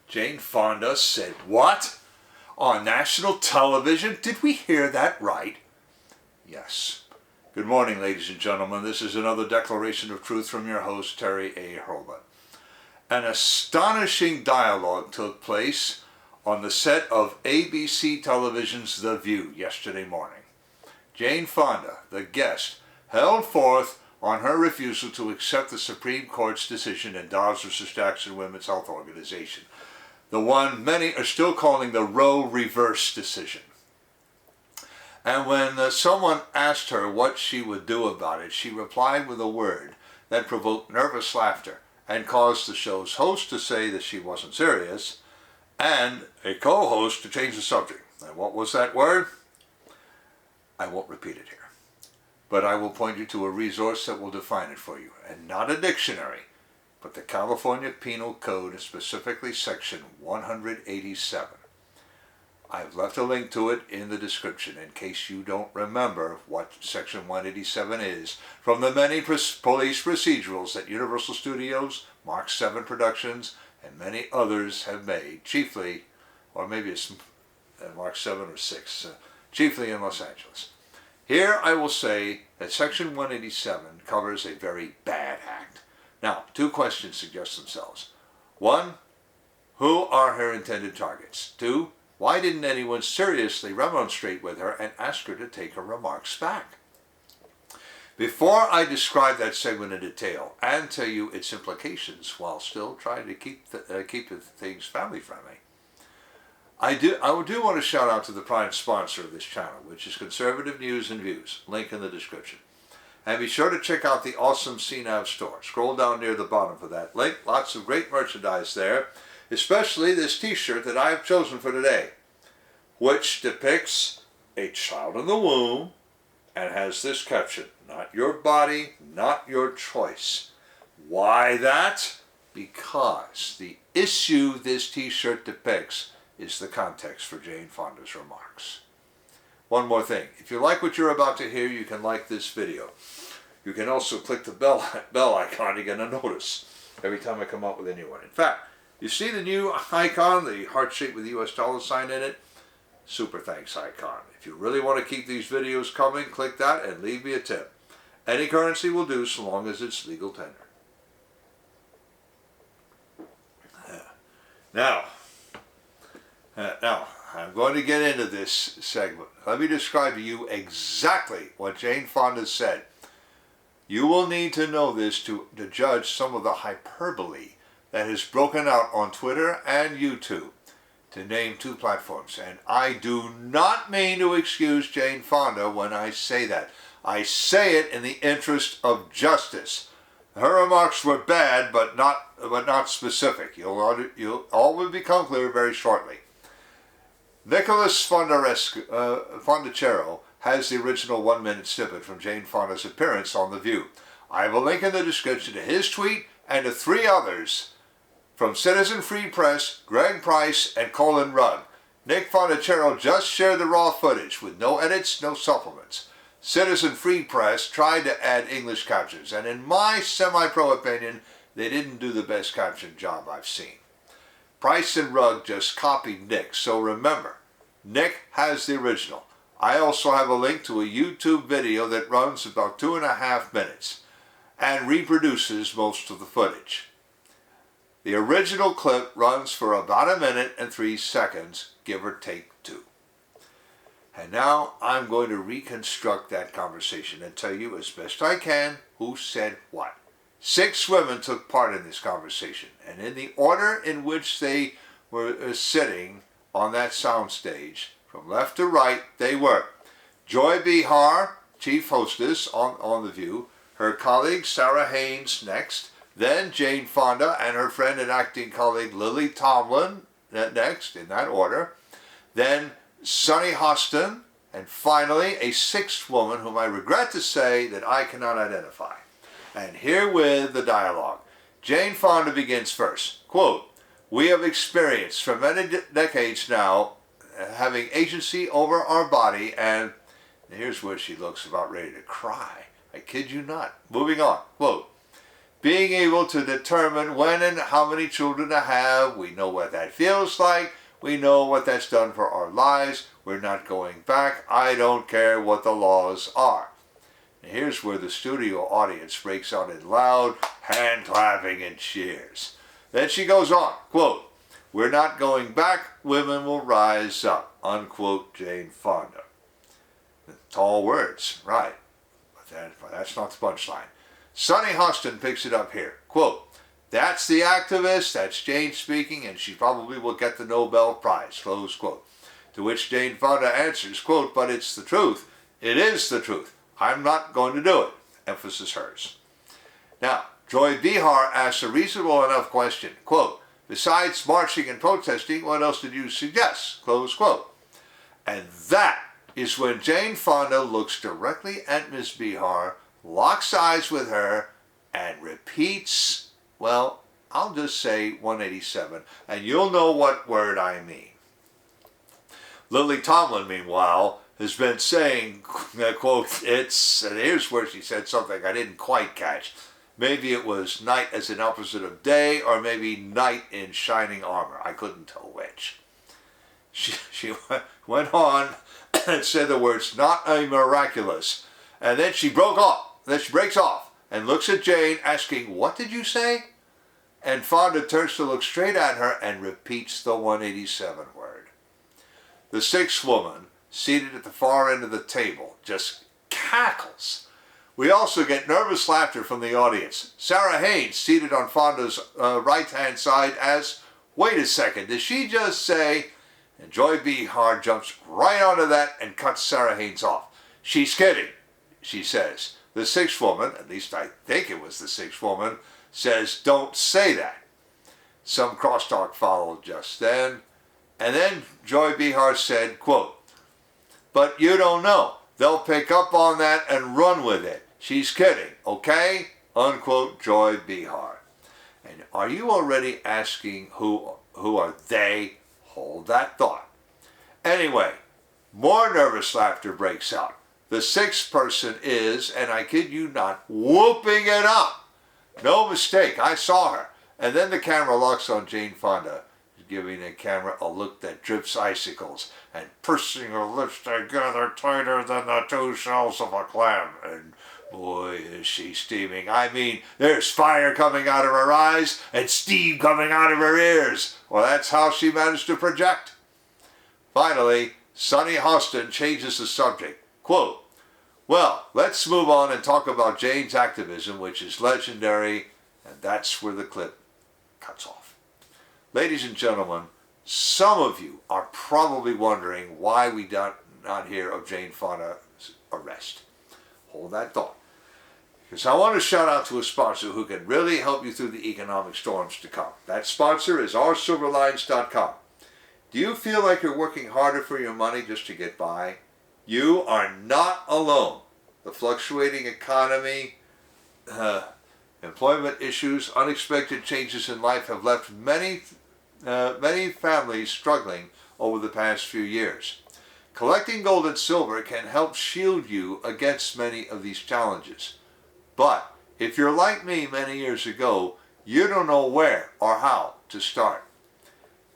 Jane Fonda said what? On national television? Did we hear that right? Yes. Good morning, ladies and gentlemen. This is another declaration of truth from your host, Terry A. Hurlbut. An astonishing dialogue took place on the set of ABC Television's The View yesterday morning. Jane Fonda, the guest, held forth on her refusal to accept the Supreme Court's decision in Dobbs v. Jackson Women's Health Organization, the one many are still calling the Roe reverse decision. And when someone asked her what she would do about it, she replied with a word that provoked nervous laughter and caused the show's host to say that she wasn't serious, and a co-host to change the subject. And what was that word? I won't repeat it here, but I will point you to a resource that will define it for you, and not a dictionary, but the California Penal Code, specifically Section 187. I've left a link to it in the description in case you don't remember what Section 187 is from the many police procedurals that Universal Studios, Mark 7 Productions, and many others have made, chiefly, or maybe it's Mark 7 or 6, chiefly in Los Angeles. Here I will say that Section 187 covers a very bad act. Now, two questions suggest themselves. One, who are her intended targets? Two, why didn't anyone seriously remonstrate with her and ask her to take her remarks back? Before I describe that segment in detail and tell you its implications while still trying to keep the things family friendly, I do want to shout out to the prime sponsor of this channel, which is Conservative News and Views. Link in the description. And be sure to check out the awesome CNAV Store. Scroll down near the bottom for that link. Lots of great merchandise there, especially this t-shirt that I have chosen for today, which depicts a child in the womb and has this caption, "Not your body, not your choice." Why that? Because the issue this t-shirt depicts is the context for Jane Fonda's remarks. One more thing. If you like what you're about to hear, you can like this video. You can also click the bell icon to get a notice every time I come up with a new one. In fact, you see the new icon, the heart shape with the US dollar sign in it? Super thanks icon. If you really want to keep these videos coming, click that and leave me a tip. Any currency will do so long as it's legal tender. Now, I'm going to get into this segment. Let me describe to you exactly what Jane Fonda said. You will need to know this to judge some of the hyperbole that has broken out on Twitter and YouTube, to name two platforms. And I do not mean to excuse Jane Fonda when I say that. I say it in the interest of justice. Her remarks were bad, but not specific. You'll all will become clear very shortly. Nicholas Fondacero has the original 1-minute snippet from Jane Fonda's appearance on The View. I have a link in the description to his tweet and to 3 others from Citizen Free Press, Greg Price, and Colin Rugg. Nick Fondacero just shared the raw footage with no edits, no supplements. Citizen Free Press tried to add English captions, and in my semi-pro opinion, they didn't do the best caption job I've seen. Price and Rugg just copied Nick, so remember, Nick has the original. I also have a link to a YouTube video that runs about 2.5 minutes and reproduces most of the footage. The original clip runs for about 1 minute and 3 seconds, give or take 2. And now I'm going to reconstruct that conversation and tell you as best I can who said what. 6 women took part in this conversation, and in the order in which they were sitting on that soundstage, from left to right, they were Joy Behar, chief hostess on The View, her colleague Sarah Haynes next, then Jane Fonda and her friend and acting colleague Lily Tomlin next, in that order, then Sunny Hostin, and finally a 6th woman whom I regret to say that I cannot identify. And herewith the dialogue. Jane Fonda begins first. Quote, "We have experienced for many decades now having agency over our body," and here's where she looks about ready to cry. I kid you not. Moving on. Quote, being able to determine when and how many children to have. We know what that feels like. We know what that's done for our lives. We're not going back. I don't care what the laws are. And here's where the studio audience breaks out in loud hand clapping and cheers. Then she goes on, quote, "We're not going back. Women will rise up," unquote, Jane Fonda. Tall words, right. But that's not the punchline. Sonny Hostin picks it up here. Quote, "That's the activist, that's Jane speaking, and she probably will get the Nobel Prize," close quote. To which Jane Fonda answers, quote, "But it's the truth. It is the truth. I'm not going to do it." Emphasis hers. Now, Joy Behar asks a reasonable enough question. Quote, "Besides marching and protesting, what else did you suggest?" Close quote. And that is when Jane Fonda looks directly at Ms. Behar, locks eyes with her, and repeats, well, I'll just say 187, and you'll know what word I mean. Lily Tomlin, meanwhile, has been saying, quote, and here's where she said something I didn't quite catch. Maybe it was night as an opposite of day, or maybe knight in shining armor. I couldn't tell which. She went on and said the words, "not a miraculous," and then she breaks off and looks at Jane asking, "What did you say?" And Fonda turns to look straight at her and repeats the 187 word. The sixth woman, seated at the far end of the table, just cackles. We also get nervous laughter from the audience. Sarah Haynes, seated on Fonda's right-hand side, asks, "Wait a second, did she just say?" And Joy Behar jumps right onto that and cuts Sarah Haynes off. "She's kidding," she says. The sixth woman, at least I think it was the sixth woman, says, "Don't say that." Some crosstalk followed just then. And then Joy Behar said, quote, "But you don't know. They'll pick up on that and run with it. She's kidding, okay?" Unquote, Joy Behar. And are you already asking who are they? Hold that thought. Anyway, more nervous laughter breaks out. The sixth person is, and I kid you not, whooping it up. No mistake, I saw her. And then the camera locks on Jane Fonda, giving the camera a look that drips icicles and pursing her lips together tighter than the two shells of a clam. And boy, is she steaming. I mean, there's fire coming out of her eyes and steam coming out of her ears. Well, that's how she managed to project. Finally, Sonny Hostin changes the subject. Quote, "Well, let's move on and talk about Jane's activism, which is legendary," and that's where the clip cuts off. Ladies and gentlemen, some of you are probably wondering why we not hear of Jane Fonda's arrest. Hold that thought. Because I want to shout out to a sponsor who can really help you through the economic storms to come. That sponsor is oursilverlines.com. Do you feel like you're working harder for your money just to get by? You are not alone. The fluctuating economy, employment issues, unexpected changes in life have left many families struggling over the past few years. Collecting gold and silver can help shield you against many of these challenges. But if you're like me many years ago, you don't know where or how to start.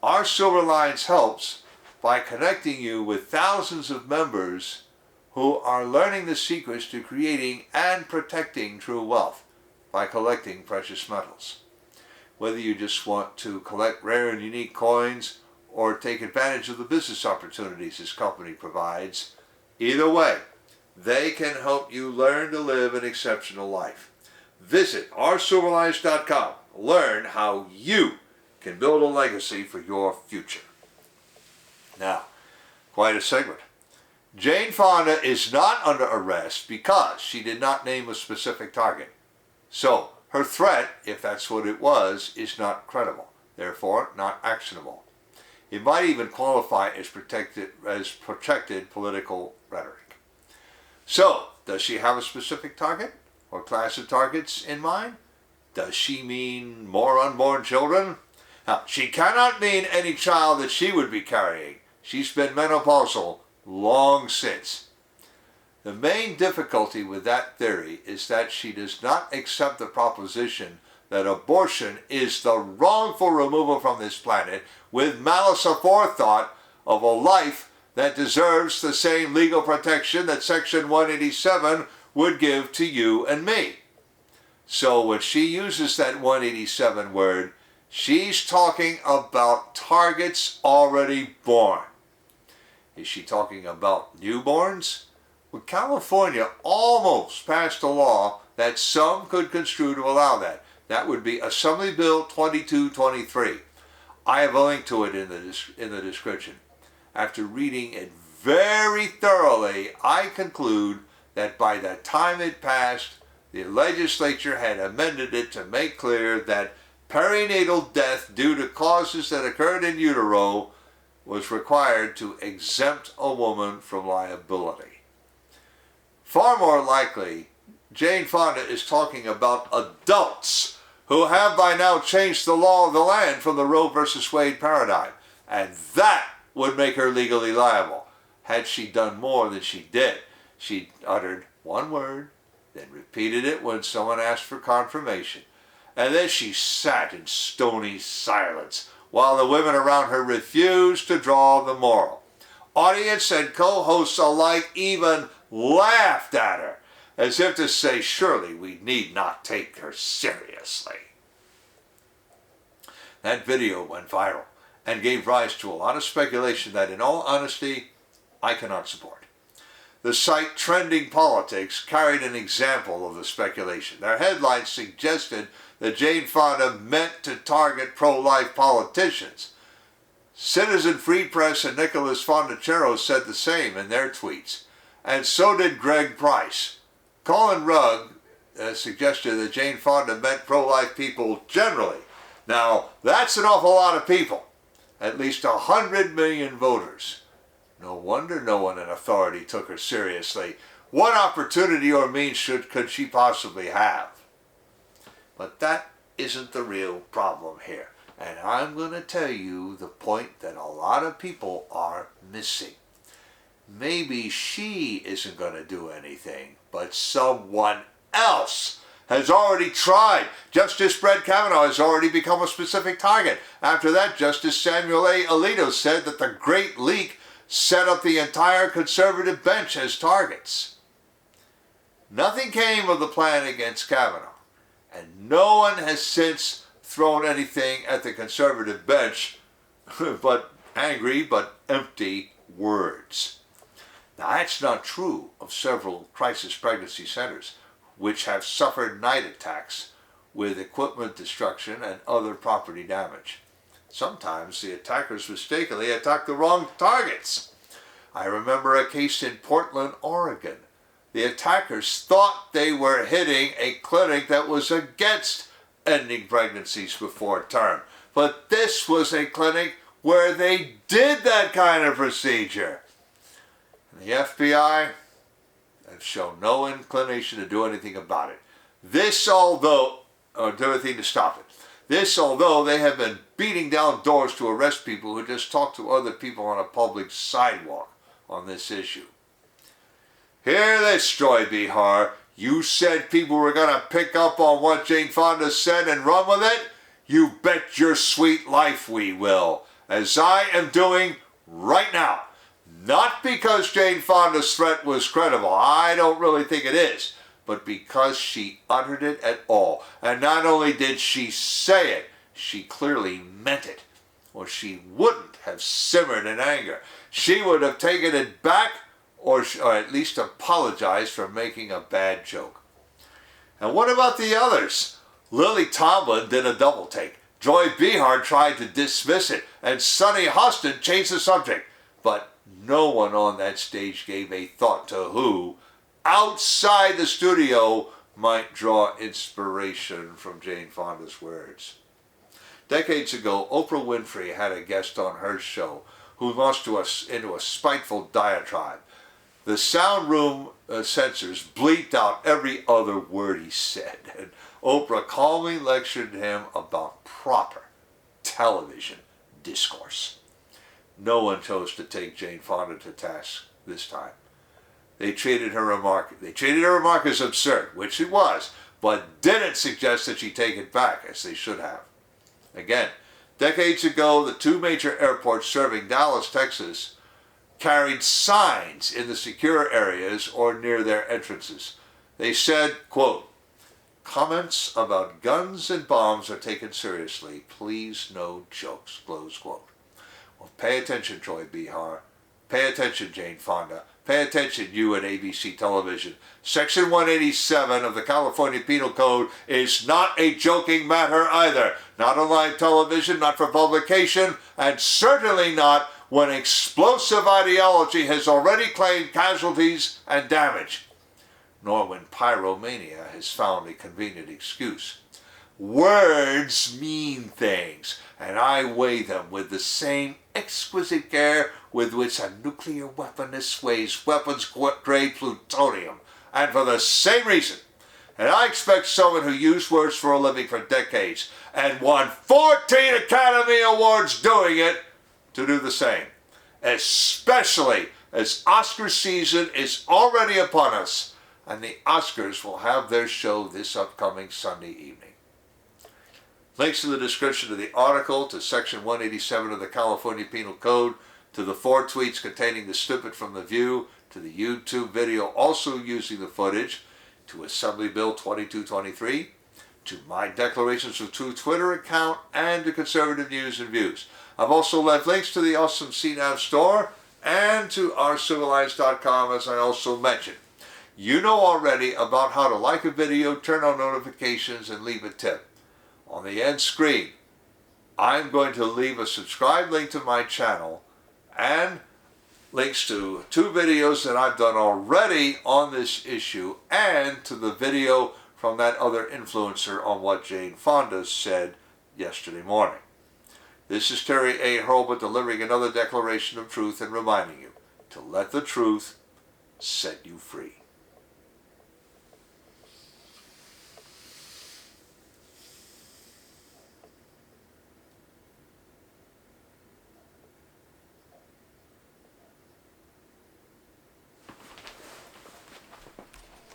Our Silver Lines helps by connecting you with thousands of members who are learning the secrets to creating and protecting true wealth by collecting precious metals. Whether you just want to collect rare and unique coins or take advantage of the business opportunities this company provides, either way, they can help you learn to live an exceptional life. Visit oursilverlines.com. Learn how you can build a legacy for your future. Now, quite a segment. Jane Fonda is not under arrest because she did not name a specific target. So, her threat, if that's what it was, is not credible, therefore not actionable. It might even qualify as protected political rhetoric. So, does she have a specific target or class of targets in mind? Does she mean more unborn children? Now, she cannot mean any child that she would be carrying. She's been menopausal long since. The main difficulty with that theory is that she does not accept the proposition that abortion is the wrongful removal from this planet with malice aforethought of a life that deserves the same legal protection that Section 187 would give to you and me. So when she uses that 187 word, she's talking about targets already born. Is she talking about newborns? Well, California almost passed a law that some could construe to allow that. That would be Assembly Bill 2223. I have a link to it in the description. After reading it very thoroughly, I conclude that by the time it passed, the legislature had amended it to make clear that perinatal death due to causes that occurred in utero was required to exempt a woman from liability. Far more likely, Jane Fonda is talking about adults who have by now changed the law of the land from the Roe versus Wade paradigm, and that would make her legally liable. Had she done more than she did, she uttered one word, then repeated it when someone asked for confirmation, and then she sat in stony silence while the women around her refused to draw the moral. Audience and co-hosts alike even laughed at her, as if to say, surely we need not take her seriously. That video went viral and gave rise to a lot of speculation that, in all honesty, I cannot support. The site Trending Politics carried an example of the speculation. Their headline suggested that Jane Fonda meant to target pro-life politicians. Citizen Free Press and Nicholas Fondacero said the same in their tweets, and so did Greg Price. Colin Rugg suggested that Jane Fonda meant pro-life people generally. Now, that's an awful lot of people, at least 100 million voters. No wonder no one in authority took her seriously. What opportunity or means could she possibly have? But that isn't the real problem here. And I'm going to tell you the point that a lot of people are missing. Maybe she isn't going to do anything, but someone else has already tried. Justice Brett Kavanaugh has already become a specific target. After that, Justice Samuel A. Alito said that the Great Leak set up the entire conservative bench as targets. Nothing came of the plan against Kavanaugh, and no one has since thrown anything at the conservative bench but angry but empty words. Now, that's not true of several crisis pregnancy centers, which have suffered night attacks with equipment destruction and other property damage. Sometimes the attackers mistakenly attack the wrong targets. I remember a case in Portland, Oregon. The attackers thought they were hitting a clinic that was against ending pregnancies before term. But this was a clinic where they did that kind of procedure. And the FBI have shown no inclination to do anything about it. Or do anything to stop it. This, although they have been beating down doors to arrest people who just talk to other people on a public sidewalk on this issue. Hear this, Joy Behar. You said people were going to pick up on what Jane Fonda said and run with it? You bet your sweet life we will, as I am doing right now. Not because Jane Fonda's threat was credible, I don't really think it is, but because she uttered it at all. And not only did she say it, she clearly meant it, or she wouldn't have simmered in anger. She would have taken it back, or at least apologized for making a bad joke. And what about the others? Lily Tomlin did a double take. Joy Behar tried to dismiss it, and Sonny Hostin changed the subject. But no one on that stage gave a thought to who, outside the studio, might draw inspiration from Jane Fonda's words. Decades ago, Oprah Winfrey had a guest on her show who launched into a spiteful diatribe. The sound room censors bleeped out every other word he said, and Oprah calmly lectured him about proper television discourse. No one chose to take Jane Fonda to task this time. They treated her remark as absurd, which it was, but didn't suggest that she take it back, as they should have. Again, decades ago, the two major airports serving Dallas, Texas, carried signs in the secure areas or near their entrances. They said, quote, "Comments about guns and bombs are taken seriously. Please, no jokes," close quote. Well, pay attention, Troy Behar. Pay attention, Jane Fonda. Pay attention, you at ABC Television. Section 187 of the California Penal Code is not a joking matter either. Not on live television, not for publication, and certainly not when explosive ideology has already claimed casualties and damage, nor when pyromania has found a convenient excuse. Words mean things, and I weigh them with the same exquisite care with which a nuclear weaponist weighs weapons-grade plutonium, and for the same reason. And I expect someone who used words for a living for decades and won 14 Academy Awards doing it to do the same, especially as Oscar season is already upon us, and the Oscars will have their show this upcoming Sunday evening. Links in the description of the article, to Section 187 of the California Penal Code, to the 4 tweets containing the snippet from The View, to the YouTube video also using the footage, to Assembly Bill 2223, to my Declarations of Truth Twitter account, and to Conservative News and Views. I've also left links to the awesome CNAV Store and to ourcivilized.com, as I also mentioned. You know already about how to like a video, turn on notifications, and leave a tip. On the end screen, I'm going to leave a subscribe link to my channel and links to 2 videos that I've done already on this issue, and to the video from that other influencer on what Jane Fonda said yesterday morning. This is Terry A. Hurlbut delivering another declaration of truth and reminding you to let the truth set you free.